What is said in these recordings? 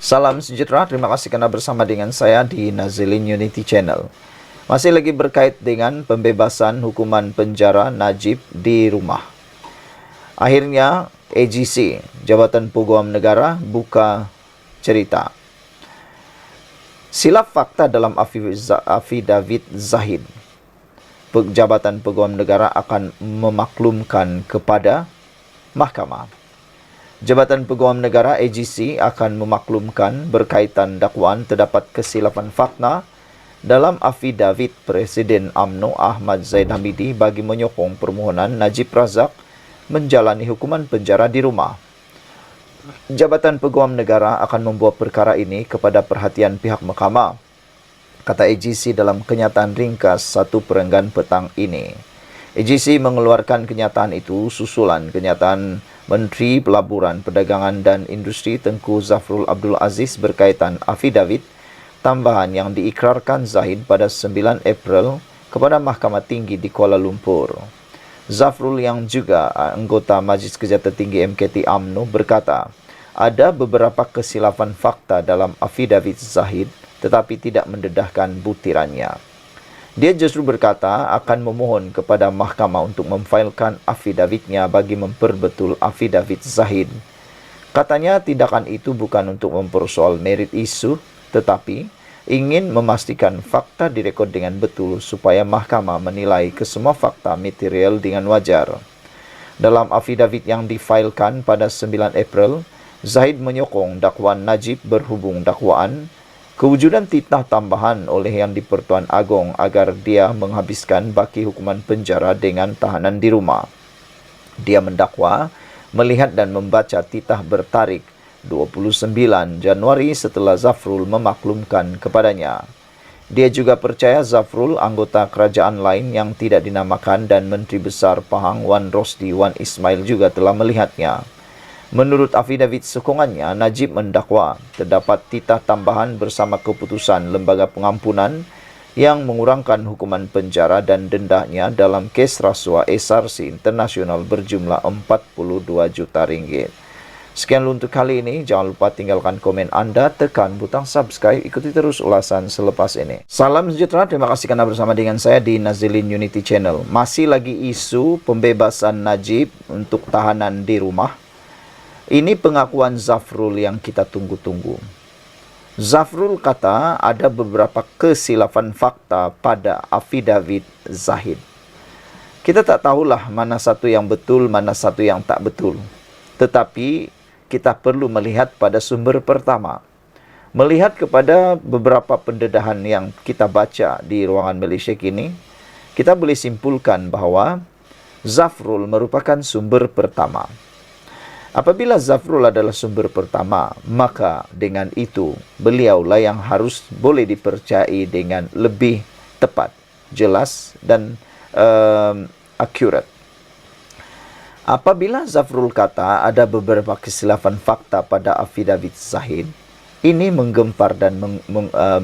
Salam sejahtera, terima kasih karena bersama dengan saya di Nazilin Unity Channel. Masih lagi berkait dengan pembebasan hukuman penjara Najib di rumah. Akhirnya AGC, Jabatan Peguam Negara, buka cerita. Silap fakta dalam afidavit Zahid. Jabatan Peguam Negara akan memaklumkan kepada mahkamah. Jabatan Peguam Negara AGC akan memaklumkan berkaitan dakwaan terdapat kesilapan fakta dalam afidavit Presiden UMNO Ahmad Zaid Hamidi bagi menyokong permohonan Najib Razak menjalani hukuman penjara di rumah. Jabatan Peguam Negara akan membawa perkara ini kepada perhatian pihak mahkamah, kata AGC dalam kenyataan ringkas 1/4 petang ini. AGC mengeluarkan kenyataan itu susulan kenyataan Menteri Pelaburan, Perdagangan dan Industri Tengku Zafrul Abdul Aziz berkaitan afidavit tambahan yang diikrarkan Zahid pada 9 April kepada Mahkamah Tinggi di Kuala Lumpur. Zafrul yang juga anggota Majlis Kerja Tertinggi MKT UMNO berkata, ada beberapa kesilapan fakta dalam afidavit Zahid tetapi tidak mendedahkan butirannya. Dia justru berkata akan memohon kepada mahkamah untuk memfailkan afidavitnya bagi memperbetul afidavit Zahid. Katanya tindakan itu bukan untuk mempersoal merit isu, tetapi ingin memastikan fakta direkod dengan betul supaya mahkamah menilai kesemua fakta material dengan wajar. Dalam afidavit yang difailkan pada 9 April, Zahid menyokong dakwaan Najib berhubung dakwaan kewujudan titah tambahan oleh Yang di-Pertuan Agong agar dia menghabiskan baki hukuman penjara dengan tahanan di rumah. Dia mendakwa melihat dan membaca titah bertarik 29 Januari setelah Zafrul memaklumkan kepadanya. Dia juga percaya Zafrul, anggota kerajaan lain yang tidak dinamakan dan Menteri Besar Pahang Wan Rosdi Wan Ismail juga telah melihatnya. Menurut afidavit sokongannya, Najib mendakwa terdapat titah tambahan bersama keputusan Lembaga Pengampunan yang mengurangkan hukuman penjara dan dendanya dalam kes rasuah SRC Internasional berjumlah 42 juta ringgit. Sekian untuk kali ini, jangan lupa tinggalkan komen Anda, tekan butang subscribe, ikuti terus ulasan selepas ini. Salam sejahtera, terima kasih karena bersama dengan saya di Nazilin Unity Channel. Masih lagi isu pembebasan Najib untuk tahanan di rumah. Ini pengakuan Zafrul yang kita tunggu-tunggu. Zafrul kata ada beberapa kesilapan fakta pada afidavit Zahid. Kita tak tahulah mana satu yang betul, mana satu yang tak betul. Tetapi kita perlu melihat pada sumber pertama. Melihat kepada beberapa pendedahan yang kita baca di ruangan Malaysia kini, kita boleh simpulkan bahawa Zafrul merupakan sumber pertama. Apabila Zafrul adalah sumber pertama, maka dengan itu beliaulah yang harus boleh dipercayai dengan lebih tepat, jelas dan akurat. Apabila Zafrul kata ada beberapa kesilapan fakta pada afidavit Zahid, ini menggempar dan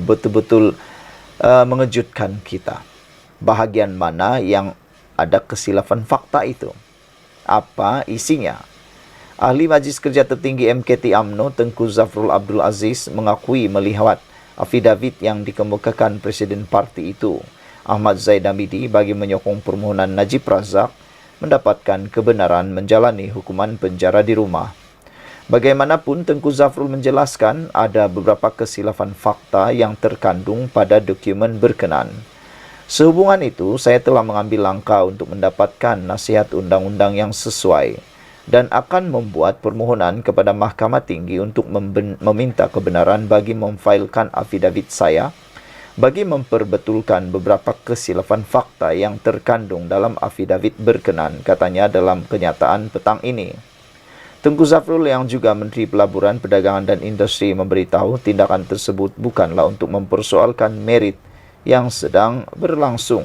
betul-betul mengejutkan kita. Bahagian mana yang ada kesilapan fakta itu? Apa isinya? Ahli Majlis Kerja Tertinggi MKT UMNO Tengku Zafrul Abdul Aziz mengakui melihat afidavit yang dikemukakan Presiden Parti itu, Ahmad Zaid Hamidi, bagi menyokong permohonan Najib Razak mendapatkan kebenaran menjalani hukuman penjara di rumah. Bagaimanapun, Tengku Zafrul menjelaskan ada beberapa kesilapan fakta yang terkandung pada dokumen berkenan. Sehubungan itu, saya telah mengambil langkah untuk mendapatkan nasihat undang-undang yang sesuai dan akan membuat permohonan kepada Mahkamah Tinggi untuk meminta kebenaran bagi memfailkan afidavit saya bagi memperbetulkan beberapa kesilapan fakta yang terkandung dalam afidavit berkenan, katanya dalam kenyataan petang ini. Tengku Zafrul yang juga Menteri Pelaburan, Perdagangan dan Industri memberitahu tindakan tersebut bukanlah untuk mempersoalkan merit yang sedang berlangsung.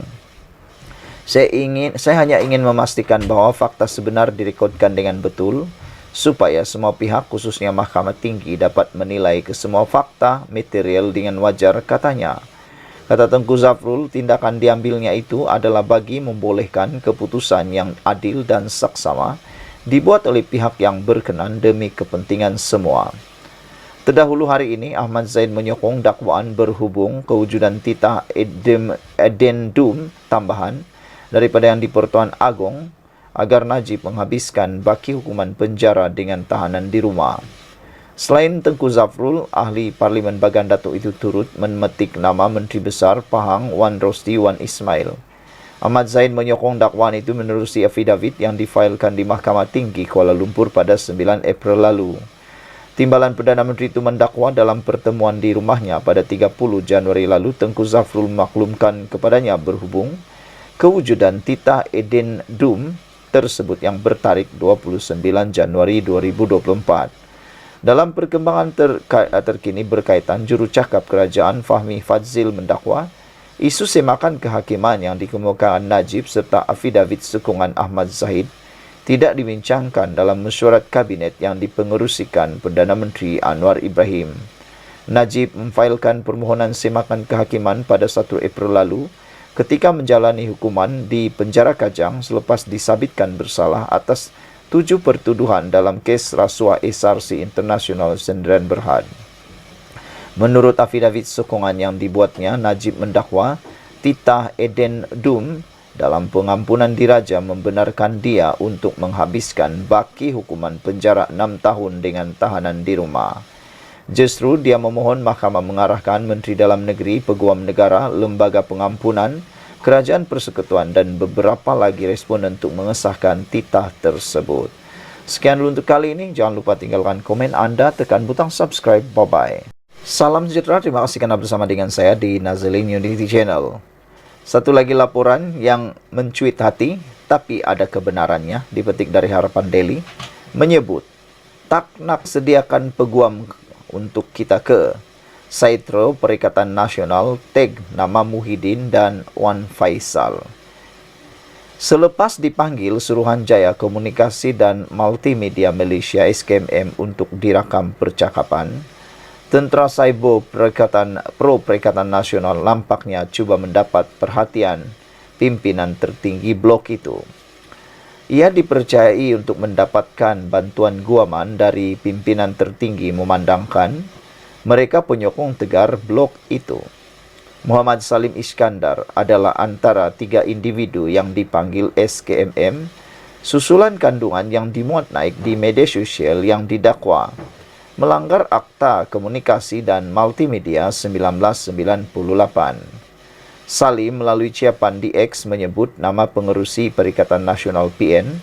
Saya hanya ingin memastikan bahawa fakta sebenar direkodkan dengan betul supaya semua pihak, khususnya Mahkamah Tinggi, dapat menilai kesemua fakta material dengan wajar, katanya. Kata Tengku Zafrul, tindakan diambilnya itu adalah bagi membolehkan keputusan yang adil dan saksama dibuat oleh pihak yang berkenan demi kepentingan semua. Terdahulu hari ini, Ahmad Zaid menyokong dakwaan berhubung kewujudan titah addendum tambahan daripada Yang di-Pertuan Agong agar Najib menghabiskan baki hukuman penjara dengan tahanan di rumah. Selain Tengku Zafrul, ahli Parlimen Bagan Datuk itu turut memetik nama Menteri Besar Pahang Wan Rosli Wan Ismail. Ahmad Zaid menyokong dakwaan itu menerusi affidavit yang difailkan di Mahkamah Tinggi Kuala Lumpur pada 9 April lalu. Timbalan Perdana Menteri itu mendakwa dalam pertemuan di rumahnya pada 30 Januari lalu, Tengku Zafrul memaklumkan kepadanya berhubung kewujudan titah addendum tersebut yang bertarikh 29 Januari 2024. Dalam perkembangan terkini berkaitan, jurucakap kerajaan Fahmi Fadzil mendakwa isu semakan kehakiman yang dikemukakan Najib serta affidavit sokongan Ahmad Zahid tidak dibincangkan dalam mesyuarat kabinet yang dipengerusikan Perdana Menteri Anwar Ibrahim. Najib memfailkan permohonan semakan kehakiman pada 1 April lalu ketika menjalani hukuman di penjara Kajang selepas disabitkan bersalah atas 7 pertuduhan dalam kes rasuah SRC International Sdn Bhd. Menurut affidavit sokongan yang dibuatnya, Najib mendakwa titah addendum dalam pengampunan diraja membenarkan dia untuk menghabiskan baki hukuman penjara 6 tahun dengan tahanan di rumah. Justru dia memohon mahkamah mengarahkan Menteri Dalam Negeri, Peguam Negara, Lembaga Pengampunan, Kerajaan Persekutuan dan beberapa lagi responden untuk mengesahkan titah tersebut. Sekian dulu untuk kali ini. Jangan lupa tinggalkan komen anda, tekan butang subscribe. Bye-bye. Salam sejahtera, terima kasih kerana bersama dengan saya di Nazilin Unity Channel. Satu lagi laporan yang mencuit hati, tapi ada kebenarannya, dipetik dari Harapan Daily, menyebut, tak nak sediakan peguam untuk kita ke. Saitro Perikatan Nasional tag nama Muhyiddin dan Wan Faisal. Selepas dipanggil Suruhanjaya Komunikasi dan Multimedia Malaysia SKMM untuk dirakam percakapan, Tentera Cyber Perikatan Nasional nampaknya cuba mendapat perhatian pimpinan tertinggi blok itu. Ia dipercayai untuk mendapatkan bantuan guaman dari pimpinan tertinggi memandangkan mereka penyokong tegar blok itu. Muhammad Salim Iskandar adalah antara 3 individu yang dipanggil SKMM susulan kandungan yang dimuat naik di media sosial yang didakwa melanggar Akta Komunikasi dan Multimedia 1998. Salim melalui ciapan di X menyebut nama pengerusi Perikatan Nasional PN,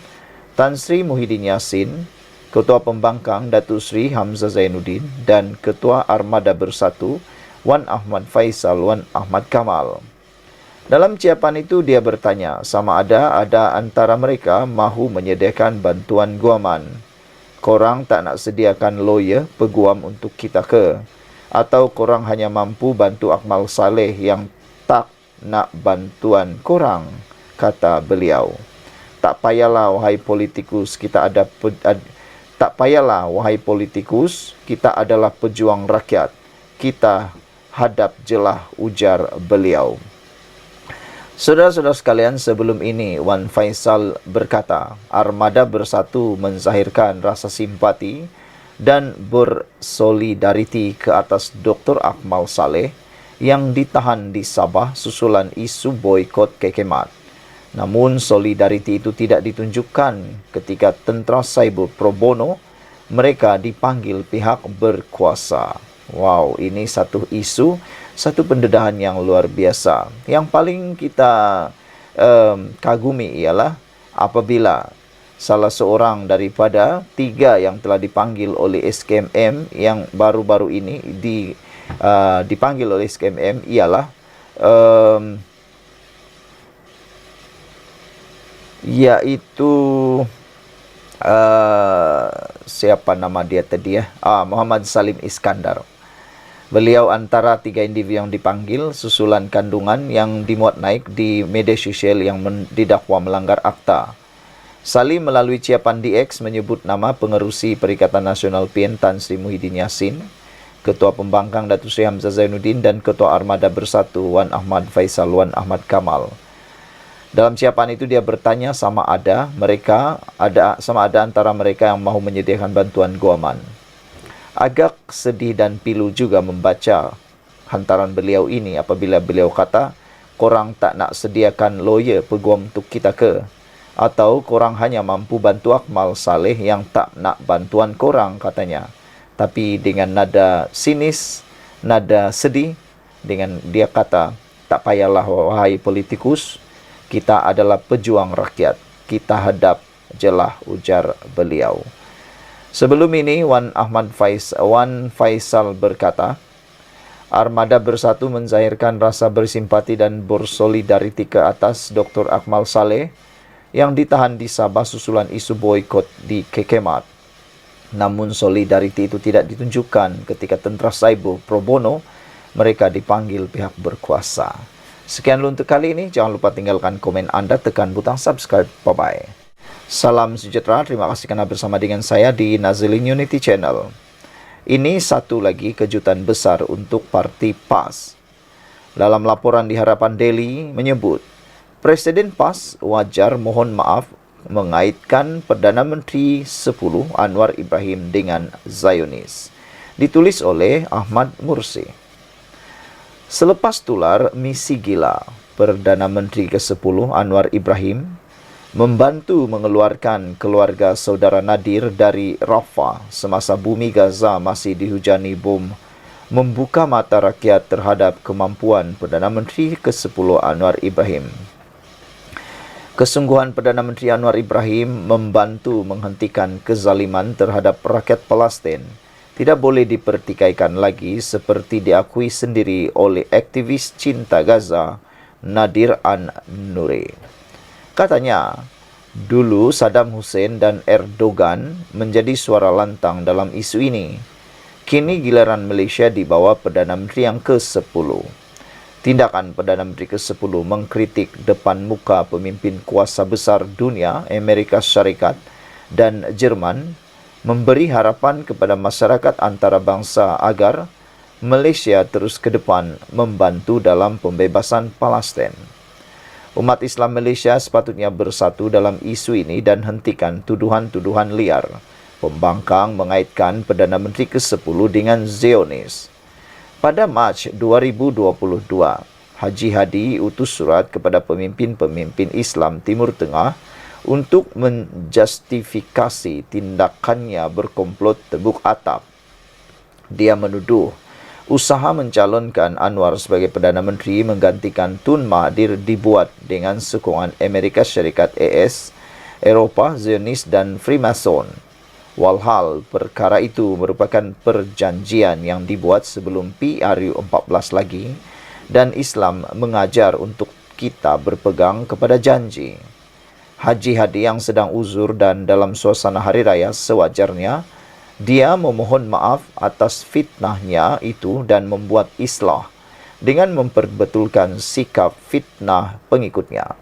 Tan Sri Muhyiddin Yassin, Ketua Pembangkang Datuk Sri Hamzah Zainuddin dan Ketua Armada Bersatu Wan Ahmad Faisal Wan Ahmad Kamal. Dalam ciapan itu dia bertanya sama ada antara mereka mahu menyediakan bantuan guaman. Korang tak nak sediakan lawyer peguam untuk kita ke? Atau korang hanya mampu bantu Akmal Saleh yang tak nak bantuan korang? Kata beliau. Tak payahlah wahai politikus, kita adalah pejuang rakyat. Kita hadap jelah, ujar beliau. Saudara-saudara sekalian, sebelum ini Wan Faisal berkata, Armada Bersatu menzahirkan rasa simpati dan bersolidariti ke atas Dr. Akmal Saleh yang ditahan di Sabah susulan isu boikot kekemat. Namun solidariti itu tidak ditunjukkan ketika tentera cyber pro bono mereka dipanggil pihak berkuasa. Wow, ini satu isu, satu pendedahan yang luar biasa. Yang paling kita kagumi ialah apabila salah seorang daripada 3 yang telah dipanggil oleh SKMM yang baru-baru ini dipanggil oleh SKMM ialah yaitu siapa nama dia tadi ya? Muhammad Salim Iskandar. Beliau antara 3 individu yang dipanggil susulan kandungan yang dimuat naik di media sosial yang didakwa melanggar akta. Salim melalui ciapan di X menyebut nama pengerusi Perikatan Nasional PN Tan Sri Muhyiddin Yassin, Ketua Pembangkang Datuk Sri Hamzah Zainuddin dan Ketua Armada Bersatu Wan Ahmad Faisal Wan Ahmad Kamal. Dalam ciapan itu dia bertanya sama ada antara mereka yang mahu menyediakan bantuan guaman. Agak sedih dan pilu juga membaca hantaran beliau ini apabila beliau kata, korang tak nak sediakan lawyer peguam untuk kita ke? Atau korang hanya mampu bantu Akmal Saleh yang tak nak bantuan korang, katanya. Tapi dengan nada sinis, nada sedih, dengan dia kata, tak payahlah wahai politikus, kita adalah pejuang rakyat, kita hadap jelah, ujar beliau. Sebelum ini, Wan Faisal berkata, Armada Bersatu menzahirkan rasa bersimpati dan bersolidariti ke atas Dr. Akmal Saleh yang ditahan di Sabah susulan isu boikot di Kekemat. Namun solidariti itu tidak ditunjukkan ketika tentera Saibu pro bono mereka dipanggil pihak berkuasa. Sekian dulu untuk kali ini. Jangan lupa tinggalkan komen Anda, tekan butang subscribe. Bye-bye. Salam sejahtera, terima kasih kerana bersama dengan saya di Nazilin Unity Channel. Ini satu lagi kejutan besar untuk Parti PAS. Dalam laporan di Harapan Daily menyebut, Presiden PAS wajar mohon maaf mengaitkan Perdana Menteri 10 Anwar Ibrahim dengan Zionis. Ditulis oleh Ahmad Mursi. Selepas tular misi gila, Perdana Menteri ke-10 Anwar Ibrahim membantu mengeluarkan keluarga saudara Nadir dari Rafah semasa bumi Gaza masih dihujani bom, membuka mata rakyat terhadap kemampuan Perdana Menteri ke-10 Anwar Ibrahim. Kesungguhan Perdana Menteri Anwar Ibrahim membantu menghentikan kezaliman terhadap rakyat Palestin tidak boleh dipertikaikan lagi seperti diakui sendiri oleh aktivis cinta Gaza, Nadir An-Nuri. Katanya, dulu Saddam Hussein dan Erdogan menjadi suara lantang dalam isu ini. Kini giliran Malaysia di bawah Perdana Menteri yang ke-10. Tindakan Perdana Menteri ke-10 mengkritik depan muka pemimpin kuasa besar dunia, Amerika Syarikat dan Jerman, memberi harapan kepada masyarakat antarabangsa agar Malaysia terus ke depan membantu dalam pembebasan Palestin. Umat Islam Malaysia sepatutnya bersatu dalam isu ini dan hentikan tuduhan-tuduhan liar, pembangkang mengaitkan Perdana Menteri ke-10 dengan Zionis. Pada Mac 2022, Haji Hadi utus surat kepada pemimpin-pemimpin Islam Timur Tengah untuk menjustifikasi tindakannya berkomplot tebuk atap. Dia menuduh usaha mencalonkan Anwar sebagai Perdana Menteri menggantikan Tun Mahathir dibuat dengan sokongan Amerika Syarikat AS, Eropah, Zionis dan Freemason. Walhal perkara itu merupakan perjanjian yang dibuat sebelum PRU 14 lagi dan Islam mengajar untuk kita berpegang kepada janji. Haji Hadi yang sedang uzur dan dalam suasana hari raya sewajarnya, dia memohon maaf atas fitnahnya itu dan membuat islah dengan memperbetulkan sikap fitnah pengikutnya.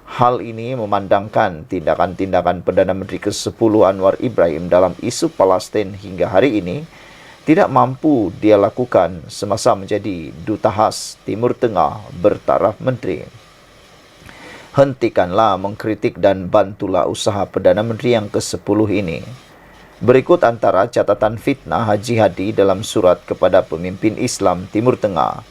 Hal ini memandangkan tindakan-tindakan Perdana Menteri ke-10 Anwar Ibrahim dalam isu Palestin hingga hari ini tidak mampu dia lakukan semasa menjadi Duta Khas Timur Tengah bertaraf menteri. Hentikanlah mengkritik dan bantulah usaha Perdana Menteri yang ke-10 ini. Berikut antara catatan fitnah Haji Hadi dalam surat kepada pemimpin Islam Timur Tengah.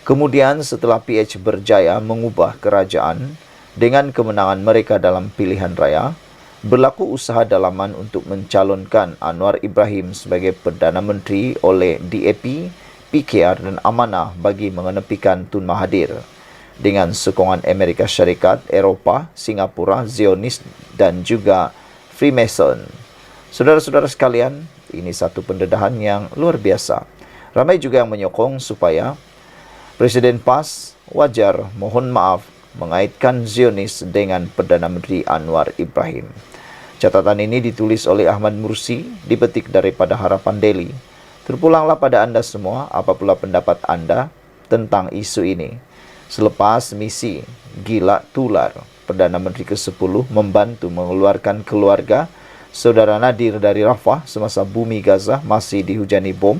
Kemudian setelah PH berjaya mengubah kerajaan dengan kemenangan mereka dalam pilihan raya, berlaku usaha dalaman untuk mencalonkan Anwar Ibrahim sebagai Perdana Menteri oleh DAP, PKR dan Amanah bagi mengenepikan Tun Mahathir dengan sokongan Amerika Syarikat, Eropah, Singapura, Zionis dan juga Freemason. Saudara-saudara sekalian, ini satu pendedahan yang luar biasa. Ramai juga yang menyokong supaya Presiden PAS wajar mohon maaf mengaitkan Zionis dengan Perdana Menteri Anwar Ibrahim. Catatan ini ditulis oleh Ahmad Mursi, dipetik daripada Harapan Daily. Terpulanglah pada Anda semua, apapun pendapat Anda tentang isu ini. Selepas misi gila tular, Perdana Menteri ke-10 membantu mengeluarkan keluarga saudara Nadir dari Rafah semasa bumi Gaza masih dihujani bom.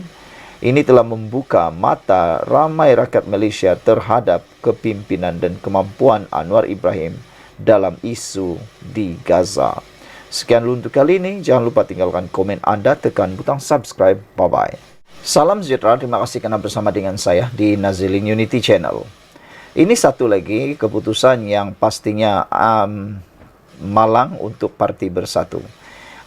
Ini telah membuka mata ramai rakyat Malaysia terhadap kepimpinan dan kemampuan Anwar Ibrahim dalam isu di Gaza. Sekian dulu untuk kali ini. Jangan lupa tinggalkan komen Anda, tekan butang subscribe. Bye-bye. Salam sejahtera, terima kasih karena bersama dengan saya di Nazilin Unity Channel. Ini satu lagi keputusan yang pastinya malang untuk Parti Bersatu.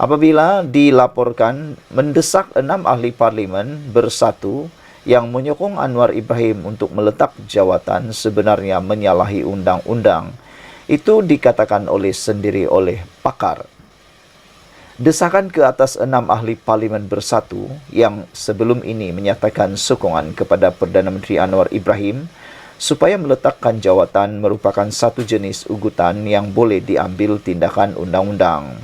Apabila dilaporkan mendesak 6 ahli parlimen bersatu yang menyokong Anwar Ibrahim untuk meletak jawatan sebenarnya menyalahi undang-undang. Itu dikatakan sendiri oleh pakar. Desakan ke atas 6 ahli parlimen bersatu yang sebelum ini menyatakan sokongan kepada Perdana Menteri Anwar Ibrahim supaya meletakkan jawatan merupakan satu jenis ugutan yang boleh diambil tindakan undang-undang.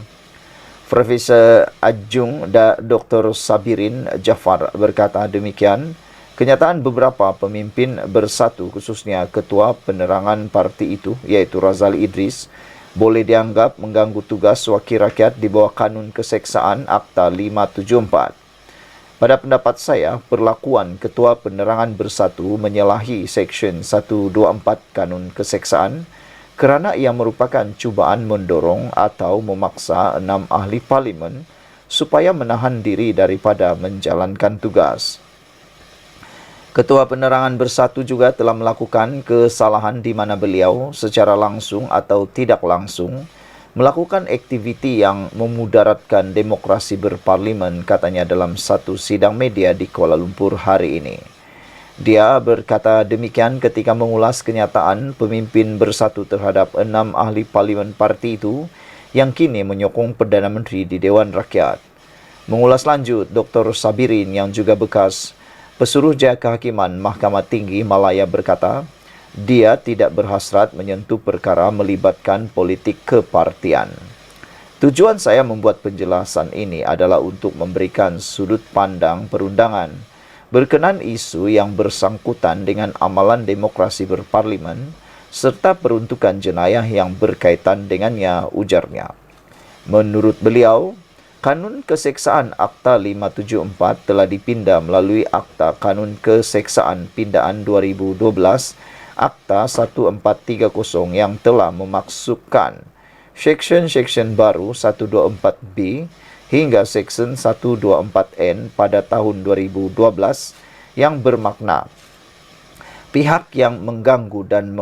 Profesor Adjung Dr. Sabirin Jafar berkata demikian, kenyataan beberapa pemimpin bersatu khususnya ketua penerangan parti itu iaitu Razali Idris boleh dianggap mengganggu tugas wakil rakyat di bawah kanun keseksaan Akta 574. Pada pendapat saya, perlakuan ketua penerangan bersatu menyalahi Seksyen 124 kanun keseksaan kerana ia merupakan cubaan mendorong atau memaksa 6 ahli parlimen supaya menahan diri daripada menjalankan tugas. Ketua Penerangan Bersatu juga telah melakukan kesalahan di mana beliau secara langsung atau tidak langsung melakukan aktiviti yang memudaratkan demokrasi berparlimen, katanya dalam satu sidang media di Kuala Lumpur hari ini. Dia berkata demikian ketika mengulas kenyataan pemimpin bersatu terhadap 6 ahli parlimen parti itu yang kini menyokong Perdana Menteri di Dewan Rakyat. Mengulas lanjut, Dr. Sabirin yang juga bekas Pesuruhjaya Kehakiman Mahkamah Tinggi Malaya berkata, dia tidak berhasrat menyentuh perkara melibatkan politik kepartian. Tujuan saya membuat penjelasan ini adalah untuk memberikan sudut pandang perundangan berkenaan isu yang bersangkutan dengan amalan demokrasi berparlimen serta peruntukan jenayah yang berkaitan dengannya, ujarnya. Menurut beliau, Kanun Keseksaan Akta 574 telah dipindah melalui Akta Kanun Keseksaan Pindaan 2012, Akta 1430 yang telah memasukkan seksyen-seksyen baru 124B hingga Seksyen 124N pada tahun 2012 yang bermakna pihak yang mengganggu dan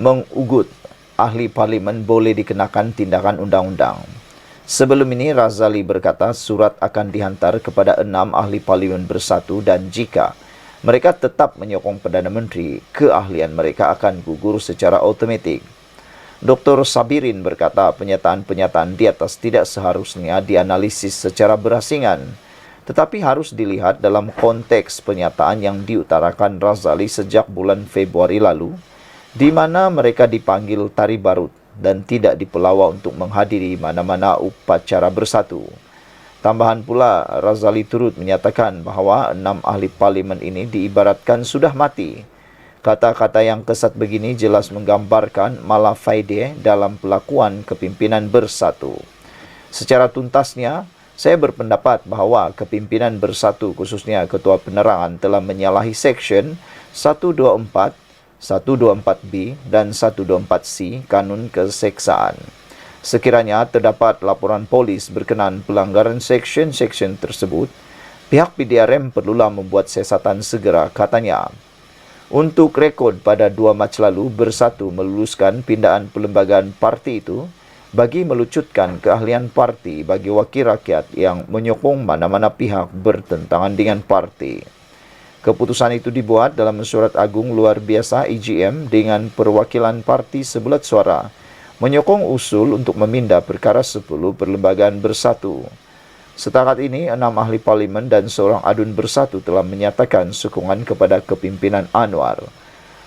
mengugut ahli parlimen boleh dikenakan tindakan undang-undang. Sebelum ini, Razali berkata surat akan dihantar kepada 6 ahli parlimen bersatu dan jika mereka tetap menyokong Perdana Menteri, keahlian mereka akan gugur secara automatik. Dr. Sabirin berkata pernyataan-pernyataan di atas tidak seharusnya dianalisis secara berasingan, tetapi harus dilihat dalam konteks pernyataan yang diutarakan Razali sejak bulan Februari lalu, di mana mereka dipanggil tari barut dan tidak dipelawa untuk menghadiri mana-mana upacara bersatu. Tambahan pula, Razali turut menyatakan bahawa 6 ahli parlimen ini diibaratkan sudah mati. Kata-kata yang kesat begini jelas menggambarkan malafaide dalam pelakuan kepimpinan bersatu. Secara tuntasnya, saya berpendapat bahawa kepimpinan bersatu khususnya Ketua Penerangan telah menyalahi Seksyen 124, 124B dan 124C Kanun Keseksaan. Sekiranya terdapat laporan polis berkenaan pelanggaran seksyen-seksyen tersebut, pihak PDRM perlulah membuat siasatan segera, katanya. Untuk rekod pada 2 Mac lalu, Bersatu meluluskan pindaan perlembagaan parti itu bagi melucutkan keahlian parti bagi wakil rakyat yang menyokong mana-mana pihak bertentangan dengan parti. Keputusan itu dibuat dalam mesyuarat agung luar biasa EGM dengan perwakilan parti sebulat suara menyokong usul untuk memindah perkara 10 perlembagaan bersatu. Setakat ini, 6 ahli parlimen dan seorang adun bersatu telah menyatakan sokongan kepada kepimpinan Anwar.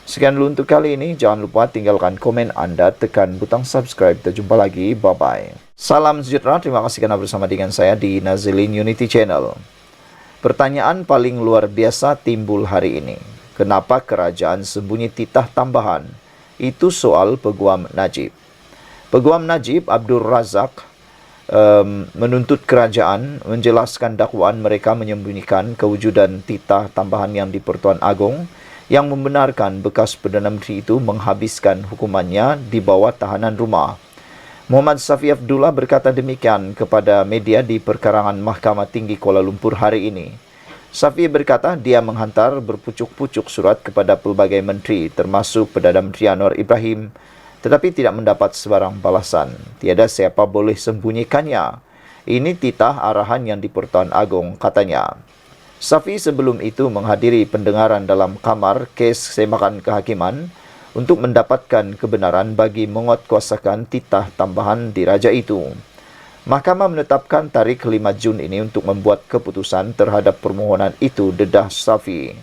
Sekian dulu untuk kali ini. Jangan lupa tinggalkan komen Anda, tekan butang subscribe. Kita jumpa lagi. Bye-bye. Salam sejahtera. Terima kasih karena bersama dengan saya di Nazilin Unity Channel. Pertanyaan paling luar biasa timbul hari ini. Kenapa kerajaan sembunyi titah tambahan? Itu soal Peguam Najib. Peguam Najib Abdul Razak menuntut kerajaan menjelaskan dakwaan mereka menyembunyikan kewujudan titah tambahan yang di-Pertuan Agong yang membenarkan bekas Perdana Menteri itu menghabiskan hukumannya di bawah tahanan rumah. Muhammad Safi Abdullah berkata demikian kepada media di perkarangan Mahkamah Tinggi Kuala Lumpur hari ini. Safi berkata dia menghantar berpucuk-pucuk surat kepada pelbagai menteri termasuk Perdana Menteri Anwar Ibrahim tetapi tidak mendapat sebarang balasan. Tiada siapa boleh sembunyikannya. Ini titah arahan yang di-Pertuan Agong, katanya. Safi sebelum itu menghadiri pendengaran dalam kamar kes semakan kehakiman untuk mendapatkan kebenaran bagi menguatkuasakan titah tambahan diraja itu. Mahkamah menetapkan tarikh 5 Jun ini untuk membuat keputusan terhadap permohonan itu, dedah Safi.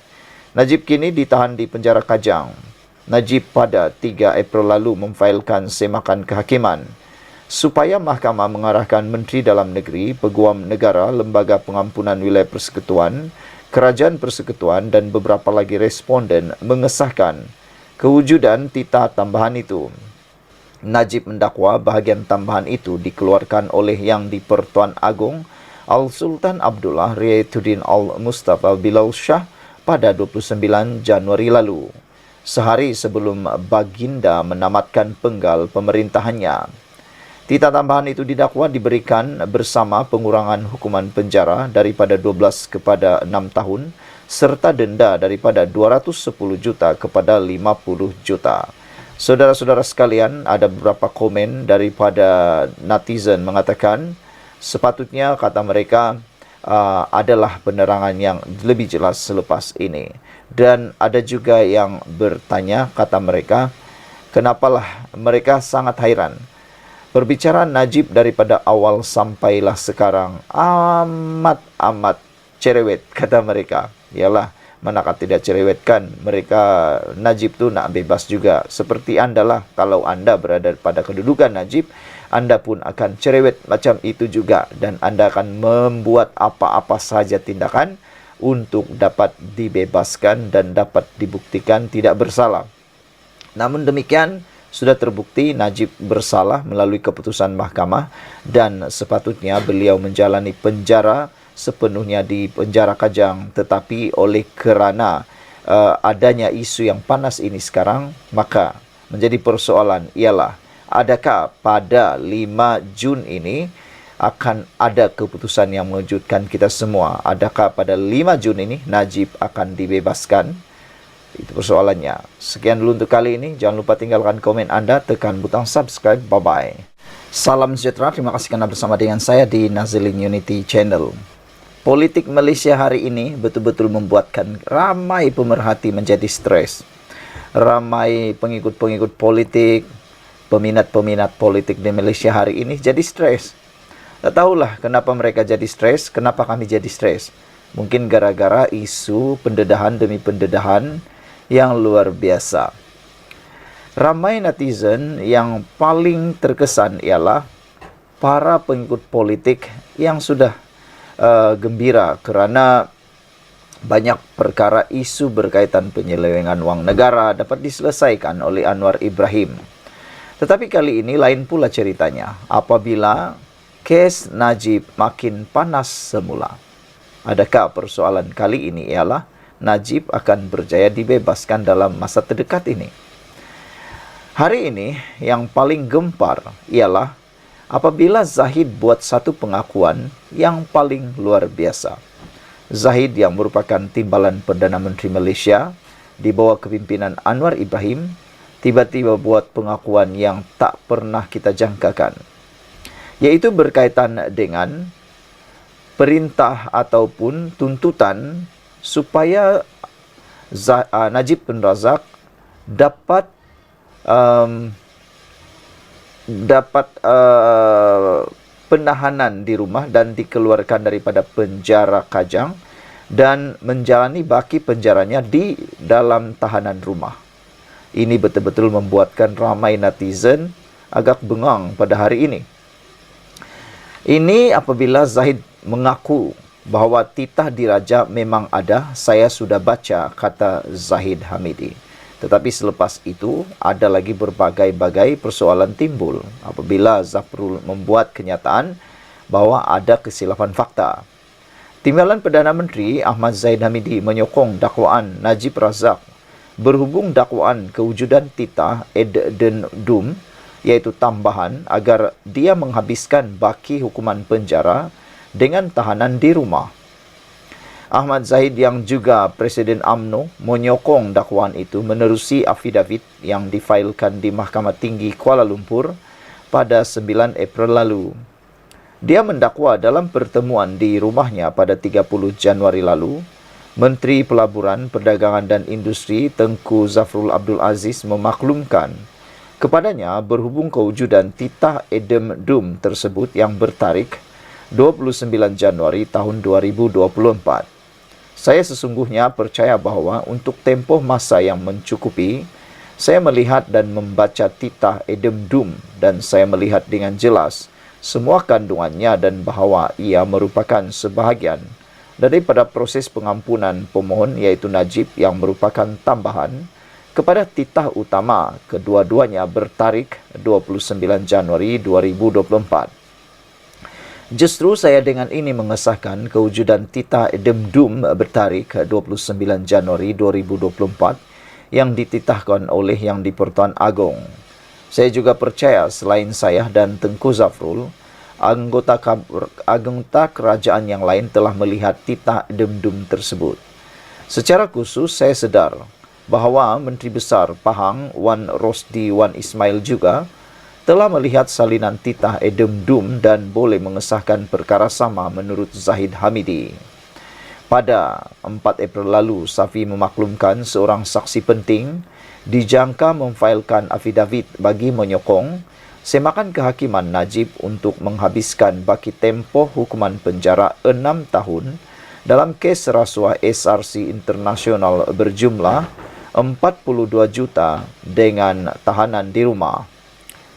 Najib kini ditahan di penjara Kajang. Najib pada 3 April lalu memfailkan semakan kehakiman supaya mahkamah mengarahkan Menteri Dalam Negeri, Peguam Negara, Lembaga Pengampunan Wilayah Persekutuan, Kerajaan Persekutuan dan beberapa lagi responden mengesahkan kewujudan titah tambahan itu. Najib mendakwa bahagian tambahan itu dikeluarkan oleh Yang di-Pertuan Agong Al-Sultan Abdullah Riayatuddin Al-Mustafa Bilal Shah pada 29 Januari lalu, sehari sebelum Baginda menamatkan penggal pemerintahannya. Titah tambahan itu didakwa diberikan bersama pengurangan hukuman penjara daripada 12 kepada 6 tahun serta denda daripada 210 juta kepada 50 juta. Saudara-saudara sekalian, ada beberapa komen daripada netizen mengatakan sepatutnya, kata mereka, adalah penerangan yang lebih jelas selepas ini. Dan ada juga yang bertanya, kata mereka, kenapalah mereka sangat hairan. Perbicaraan Najib daripada awal sampailah sekarang amat cerewet, kata mereka. Yalah, manakah tidak cerewet kan? Mereka, Najib tu nak bebas juga. Seperti anda lah, kalau anda berada pada kedudukan Najib, anda pun akan cerewet macam itu juga. Dan anda akan membuat apa-apa saja tindakan untuk dapat dibebaskan dan dapat dibuktikan tidak bersalah. Namun demikian, sudah terbukti Najib bersalah melalui keputusan mahkamah dan sepatutnya beliau menjalani penjara sepenuhnya di penjara Kajang. Tetapi oleh kerana adanya isu yang panas ini sekarang, maka menjadi persoalan ialah adakah pada 5 Jun ini akan ada keputusan yang mengejutkan kita semua? Adakah pada 5 Jun ini Najib akan dibebaskan? Itu persoalannya. Sekian dulu untuk kali ini. Jangan lupa tinggalkan komen anda, tekan butang subscribe. Bye-bye. Salam sejahtera. Terima kasih kerana bersama dengan saya di Nazilin Unity Channel. Politik Malaysia hari ini betul-betul membuatkan ramai pemerhati menjadi stres. Ramai pengikut-pengikut politik, peminat-peminat politik di Malaysia hari ini jadi stres. Tak tahulah kenapa mereka jadi stres, kenapa kami jadi stres. Mungkin gara-gara isu pendedahan demi pendedahan yang luar biasa. Ramai netizen yang paling terkesan ialah para pengikut politik yang sudah gembira kerana banyak perkara isu berkaitan penyelewengan wang negara dapat diselesaikan oleh Anwar Ibrahim. Tetapi kali ini lain pula ceritanya apabila kes Najib makin panas semula. Adakah persoalan kali ini ialah Najib akan berjaya dibebaskan dalam masa terdekat ini? Hari ini yang paling gempar ialah apabila Zahid buat satu pengakuan yang paling luar biasa. Zahid yang merupakan timbalan Perdana Menteri Malaysia di bawah kepimpinan Anwar Ibrahim tiba-tiba buat pengakuan yang tak pernah kita jangkakan, iaitu berkaitan dengan perintah ataupun tuntutan supaya Najib bin Razak dapat penahanan di rumah dan dikeluarkan daripada penjara Kajang dan menjalani baki penjaranya di dalam tahanan rumah. Ini betul-betul membuatkan ramai netizen agak bengang pada hari ini. Ini apabila Zahid mengaku bahawa titah diraja memang ada, saya sudah baca, kata Zahid Hamidi. Tetapi selepas itu, ada lagi berbagai-bagai persoalan timbul apabila Zafrul membuat kenyataan bahawa ada kesilapan fakta. Timbalan Perdana Menteri Ahmad Zahid Hamidi menyokong dakwaan Najib Razak berhubung dakwaan kewujudan titah addendum yaitu tambahan agar dia menghabiskan baki hukuman penjara dengan tahanan di rumah. Ahmad Zahid yang juga Presiden UMNO menyokong dakwaan itu menerusi afidavit yang difailkan di Mahkamah Tinggi Kuala Lumpur pada 9 April lalu. Dia mendakwa dalam pertemuan di rumahnya pada 30 Januari lalu, Menteri Pelaburan, Perdagangan dan Industri Tengku Zafrul Abdul Aziz memaklumkan kepadanya berhubung kewujudan titah Edem Dum tersebut yang bertarikh 29 Januari tahun 2024. Saya sesungguhnya percaya bahawa untuk tempoh masa yang mencukupi, saya melihat dan membaca titah Edem Dum dan saya melihat dengan jelas semua kandungannya dan bahawa ia merupakan sebahagian daripada proses pengampunan pemohon iaitu Najib yang merupakan tambahan kepada titah utama kedua-duanya bertarikh 29 Januari 2024. Justru saya dengan ini mengesahkan kewujudan titah Edem Dum bertarikh 29 Januari 2024 yang dititahkan oleh Yang di-Pertuan Agong. Saya juga percaya selain saya dan Tengku Zafrul, anggota kerajaan yang lain telah melihat titah Edem Dum tersebut. Secara khusus saya sedar bahawa Menteri Besar Pahang Wan Rosdi Wan Ismail juga telah melihat salinan titah Edem Dum dan boleh mengesahkan perkara sama menurut Zahid Hamidi. Pada 4 April lalu, Safi memaklumkan seorang saksi penting dijangka memfailkan afidavit bagi menyokong semakan kehakiman Najib untuk menghabiskan baki tempoh hukuman penjara 6 tahun dalam kes rasuah SRC Internasional berjumlah 42 juta dengan tahanan di rumah.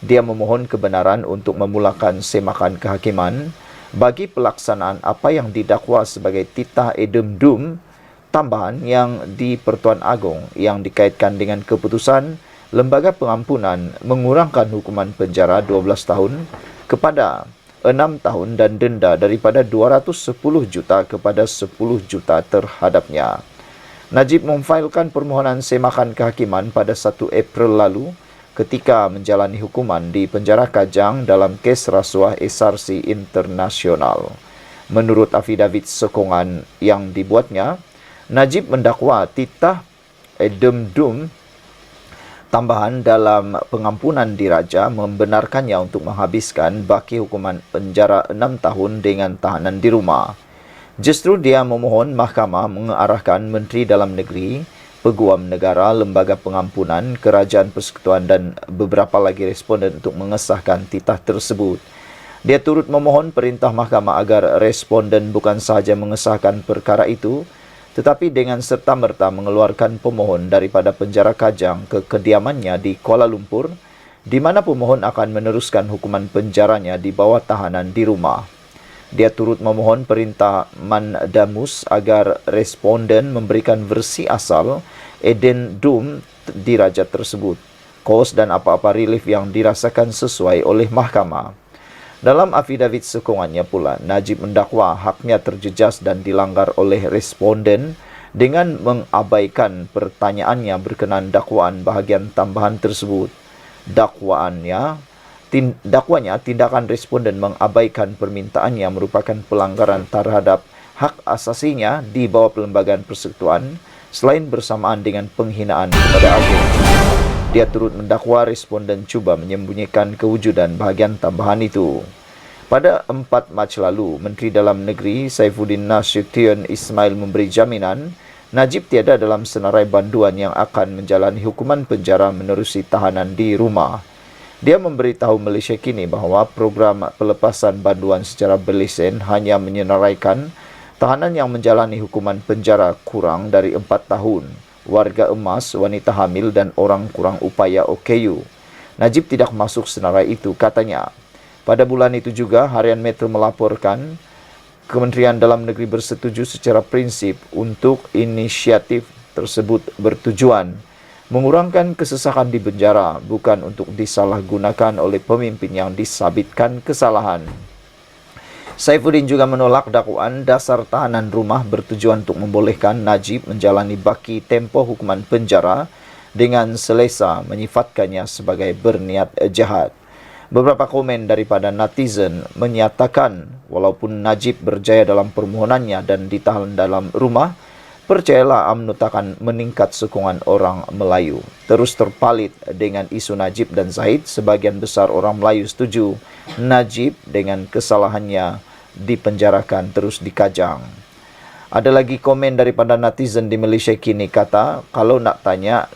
Dia memohon kebenaran untuk memulakan semakan kehakiman bagi pelaksanaan apa yang didakwa sebagai titah Edem Dum tambahan yang di-Pertuan Agong yang dikaitkan dengan keputusan Lembaga Pengampunan mengurangkan hukuman penjara 12 tahun kepada 6 tahun dan denda daripada 210 juta kepada 10 juta terhadapnya. Najib memfailkan permohonan semakan kehakiman pada 1 April lalu ketika menjalani hukuman di penjara Kajang dalam kes rasuah SRC Internasional. Menurut afidavit sokongan yang dibuatnya, Najib mendakwa titah Edem Dum tambahan dalam pengampunan diraja membenarkannya untuk menghabiskan baki hukuman penjara 6 tahun dengan tahanan di rumah. Justru dia memohon mahkamah mengarahkan Menteri Dalam Negeri, Peguam Negara, Lembaga Pengampunan, Kerajaan Persekutuan dan beberapa lagi responden untuk mengesahkan titah tersebut. Dia turut memohon perintah mahkamah agar responden bukan sahaja mengesahkan perkara itu, tetapi dengan serta-merta mengeluarkan pemohon daripada penjara Kajang ke kediamannya di Kuala Lumpur, di mana pemohon akan meneruskan hukuman penjaranya di bawah tahanan di rumah. Dia turut memohon perintah Mandamus agar responden memberikan versi asal Edem Dum diraja tersebut, kos dan apa-apa relief yang dirasakan sesuai oleh mahkamah. Dalam afidavit sokongannya pula, Najib mendakwa haknya terjejas dan dilanggar oleh responden dengan mengabaikan pertanyaannya berkenaan dakwaan bahagian tambahan tersebut. Dakwanya tindakan responden mengabaikan permintaannya merupakan pelanggaran terhadap hak asasinya di bawah Perlembagaan Persekutuan selain bersamaan dengan penghinaan kepada Agong. Dia turut mendakwa responden cuba menyembunyikan kewujudan bahagian tambahan itu. Pada 4 Mac lalu, Menteri Dalam Negeri Saifuddin Nasution Ismail memberi jaminan Najib tiada dalam senarai banduan yang akan menjalani hukuman penjara menerusi tahanan di rumah. Dia memberitahu Malaysia Kini bahawa program pelepasan banduan secara berlesen hanya menyenaraikan tahanan yang menjalani hukuman penjara kurang dari 4 tahun, warga emas, wanita hamil dan orang kurang upaya OKU. Najib tidak masuk senarai itu, katanya. Pada bulan itu juga, Harian Metro melaporkan Kementerian Dalam Negeri bersetuju secara prinsip untuk inisiatif tersebut bertujuan mengurangkan kesesakan di penjara, bukan untuk disalahgunakan oleh pemimpin yang disabitkan kesalahan. Saifuddin juga menolak dakwaan dasar tahanan rumah bertujuan untuk membolehkan Najib menjalani baki tempoh hukuman penjara dengan selesa menyifatkannya sebagai berniat jahat. Beberapa komen daripada netizen menyatakan walaupun Najib berjaya dalam permohonannya dan ditahan dalam rumah, percayalah UMNO takkan meningkat sokongan orang Melayu. Terus terpalit dengan isu Najib dan Zahid, sebagian besar orang Melayu setuju Najib dengan kesalahannya dipenjarakan terus dikajang. Ada lagi komen daripada netizen di Malaysia kini kata, kalau nak tanya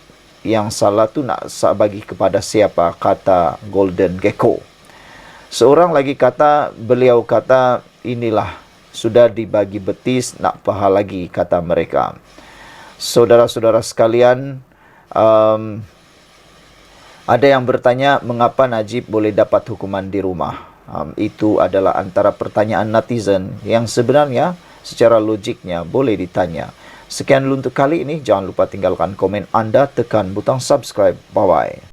yang salah tu nak bagi kepada siapa, kata Golden Gecko. Seorang lagi kata, beliau kata inilah sudah dibagi betis, nak paha lagi, kata mereka. Saudara-saudara sekalian, ada yang bertanya mengapa Najib boleh dapat hukuman di rumah. Itu adalah antara pertanyaan netizen yang sebenarnya secara logiknya boleh ditanya. Sekian dulu untuk kali ini. Jangan lupa tinggalkan komen anda, tekan butang subscribe. Bye-bye.